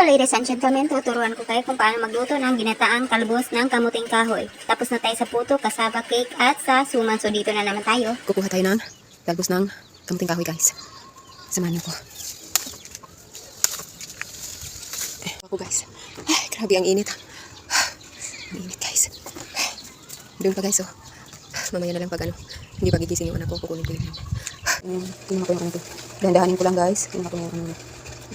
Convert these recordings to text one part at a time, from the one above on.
ladies and gentlemen, tuturuan ko kayo kung paano magluto ng ginataang talbos ng kamuting kahoy. Tapos na tayo sa puto, kasaba cake at sa suman. So dito na naman tayo. Kukuha tayo ng talbos ng kamuting kahoy, guys. Samahan niyo ko. Ako, guys. Ay, grabe ang init. Ang init, guys. Doon pa, guys, oh. Mamaya na lang pag hindi pa gigising yung anak ko, kukunin ko yun. Kinuha ko yung ano to. Dahan-dahanin ko lang, guys. Kinuha ko yung ano.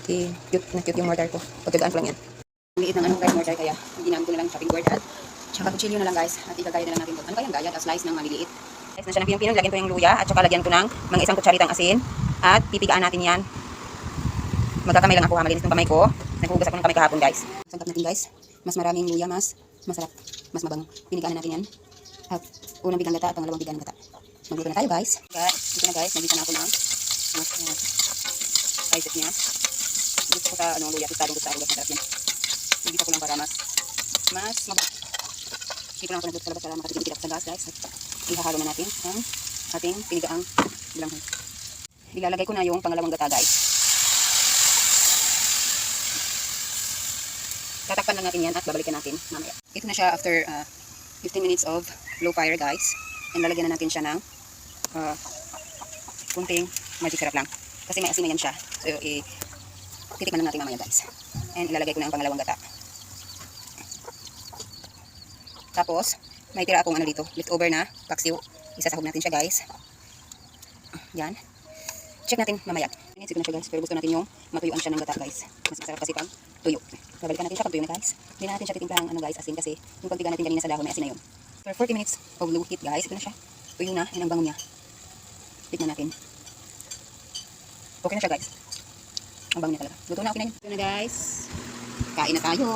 Cute yung mortar ko. Pagkagaan ko lang yan. Ang liit ng guys, mortar, kaya ginamit ko na lang chopping board at tsaka kutsilyo na lang, guys. At igagaya na lang natin ito. Ano kayang gaya? Slice ng maliliit. Guys, na siya ng pinong-pinong. Lagyan ko yung luya at tsaka lagyan ko ng mga isang kutsaritang asin. At pipigaan natin yan. Magkakamay lang ako, malinis ng kamay ko. Naghuhugas ako ng kamay kahapon, guys. Sangkap natin, guys. Mas maraming luya, mas masarap. Mas mabango. Pinigaan na natin yan. At unang bigang gata at pangalawang bigang gata. Magluto na tayo, guys. Dito na, guys. Nagisa na ako ng spices niya. Gusto ko sa luya. Gustadong masarap yan. Nagisa ko lang para mas mabango. Dito lang ako nagluto sa labas para makatikim sa gas, guys. At ihahalo na natin ang ating pinigaang bilanghoy. Ilalagay ko na yung pangalawang gata, guys. Tatakpan lang natin yan at babalikan natin mamaya. Ito na siya after 15 minutes of low fire, guys. And lalagyan na natin siya ng kunting magic syrup lang. Kasi may asin na yan siya. So, titikman na natin mamaya, guys. And ilalagay ko na ang pangalawang gata. Tapos, may tira akong dito. Leftover na paksiw. Isasahog natin siya, guys. Yan. Check natin mamaya. Minutes na siya, guys. Pero gusto natin yung matuyuan siya ng gata, guys. Mas masarap kasi pag tuyo. Babalikan natin siya pag tuyo na, guys. Hindi na natin siya titimplahan guys, asin kasi yung pagtiga natin kanina sa dahon may asin na yun. For 40 minutes of low heat, guys. Ito na siya. Tuyo na. Yan ang bango niya. Tignan natin. Okay na siya, guys. Ang bango niya talaga. Luto na, okay na yun. Ito na, guys. Kain na tayo.